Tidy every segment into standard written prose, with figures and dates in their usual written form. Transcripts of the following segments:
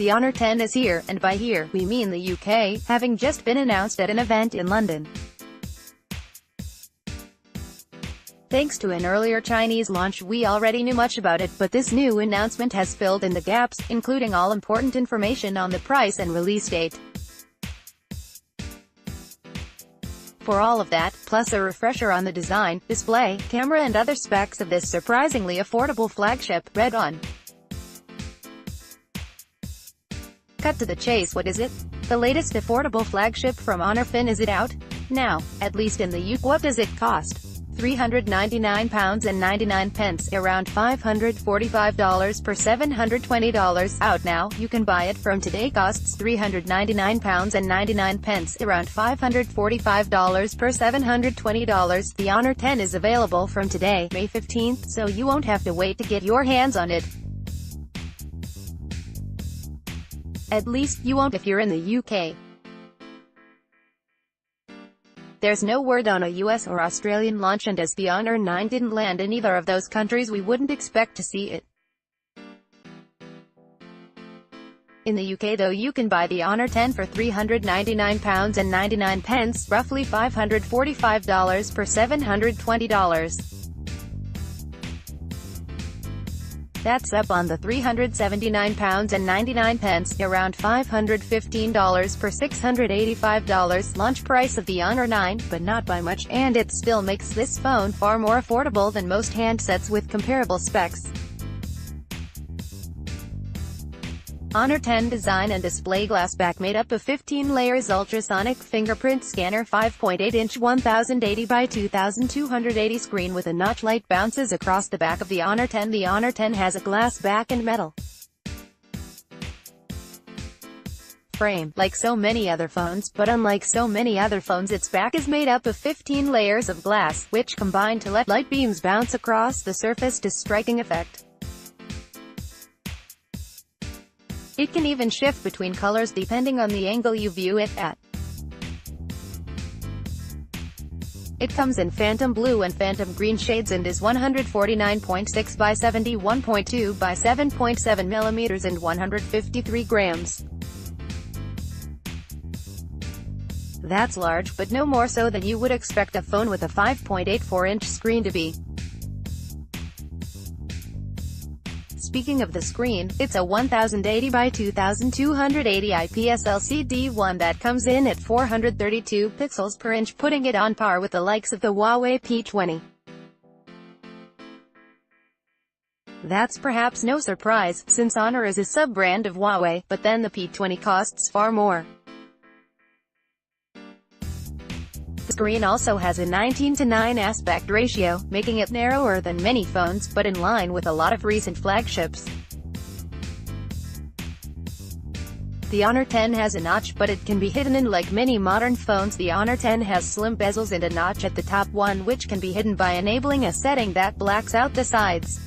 The Honor 10 is here, and by here, we mean the UK, having just been announced at an event in London. Thanks to an earlier Chinese launch, we already knew much about it, but this new announcement has filled in the gaps, including all important information on the price and release date. For all of that, plus a refresher on the design, display, camera and other specs of this surprisingly affordable flagship, read on. Cut to the chase. What is it? The latest affordable flagship from HonorWhen. Is it out now, at least in the UK? What does it cost? £399.99, around $545 per $720. Out now, you can buy it from today. Costs £399.99, around $545 per $720. The Honor 10 is available from today, May 15th, so you won't have to wait to get your hands on it. At least, you won't if you're in the UK. There's no word on a US or Australian launch, and as the Honor 9 didn't land in either of those countries, we wouldn't expect to see it. In the UK though, you can buy the Honor 10 for £399.99, roughly $545 per $720. That's up on the £379.99, around $515 per $685 launch price of the Honor 9, but not by much, and it still makes this phone far more affordable than most handsets with comparable specs. Honor 10 design and display: glass back made up of 15 layers, ultrasonic fingerprint scanner, 5.8-inch 1080 by 2280 screen with a notch, light bounces across the back of the Honor 10. The Honor 10 has a glass back and metal frame, like so many other phones, but unlike so many other phones, its back is made up of 15 layers of glass, which combine to let light beams bounce across the surface to striking effect. It can even shift between colors depending on the angle you view it at. It comes in phantom blue and phantom green shades and is 149.6 by 71.2 by 7.7 millimeters and 153 grams. That's large, but no more so than you would expect a phone with a 5.84-inch screen to be. Speaking of the screen, it's a 1080 by 2280 IPS LCD one that comes in at 432 pixels per inch, putting it on par with the likes of the Huawei P20. That's perhaps no surprise, since Honor is a sub-brand of Huawei, but then the P20 costs far more. The screen also has a 19:9 aspect ratio, making it narrower than many phones, but in line with a lot of recent flagships. The Honor 10 has a notch, but it can be hidden, and like many modern phones, the Honor 10 has slim bezels and a notch at the top one, which can be hidden by enabling a setting that blacks out the sides.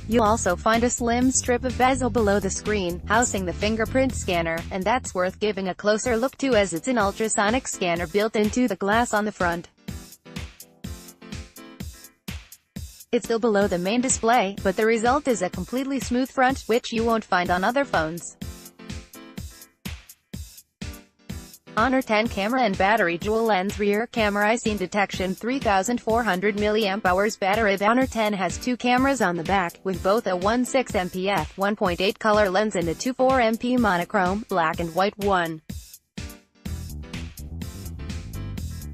You'll also find a slim strip of bezel below the screen, housing the fingerprint scanner, and that's worth giving a closer look to as it's an ultrasonic scanner built into the glass on the front. It's still below the main display, but the result is a completely smooth front, which you won't find on other phones. Honor 10 camera and battery: dual lens rear camera, scene detection, 3400 mAh battery. The Honor 10 has two cameras on the back, with both a 1.6MP f1.8 color lens and a 2.4MP monochrome, black and white one.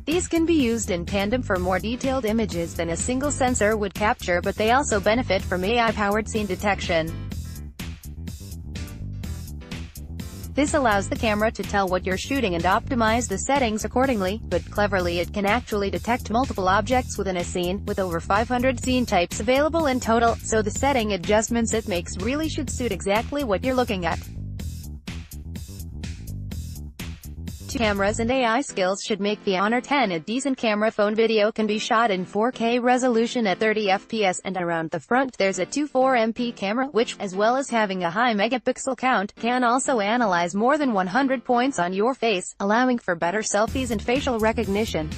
These can be used in tandem for more detailed images than a single sensor would capture, but they also benefit from AI-powered scene detection. This allows the camera to tell what you're shooting and optimize the settings accordingly, but cleverly it can actually detect multiple objects within a scene, with over 500 scene types available in total, so the setting adjustments it makes really should suit exactly what you're looking at. Two cameras and AI skills should make the Honor 10 a decent camera phone. Video can be shot in 4K resolution at 30 FPS, and around the front there's a 2.4MP camera, which, as well as having a high megapixel count, can also analyze more than 100 points on your face, allowing for better selfies and facial recognition.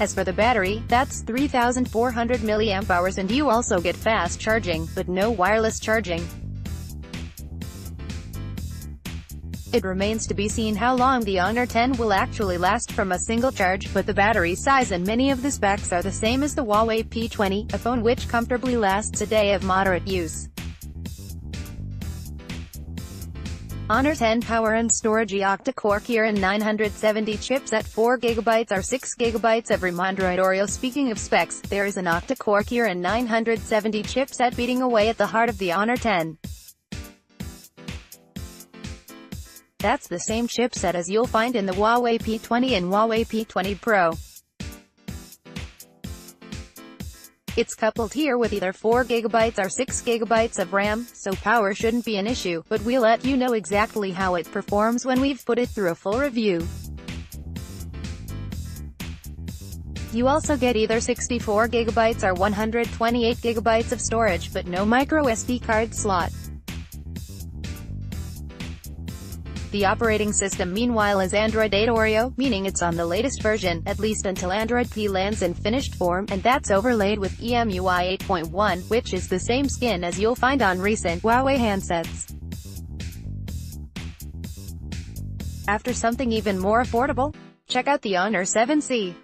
As for the battery, that's 3,400 mAh and you also get fast charging, but no wireless charging. It remains to be seen how long the Honor 10 will actually last from a single charge, but the battery size and many of the specs are the same as the Huawei P20, a phone which comfortably lasts a day of moderate use. Honor 10 power and storage: octa-core Kirin 970 chipset, 4GB or 6GB of RAM. Android Oreo. Speaking of specs, there is an octa-core Kirin 970 chipset beating away at the heart of the Honor 10. That's the same chipset as you'll find in the Huawei P20 and Huawei P20 Pro. It's coupled here with either 4GB or 6GB of RAM, so power shouldn't be an issue, but we'll let you know exactly how it performs when we've put it through a full review. You also get either 64GB or 128GB of storage, but no microSD card slot. The operating system meanwhile is Android 8 Oreo, meaning it's on the latest version, at least until Android P lands in finished form, and that's overlaid with EMUI 8.1, which is the same skin as you'll find on recent Huawei handsets. After something even more affordable? Check out the Honor 7C.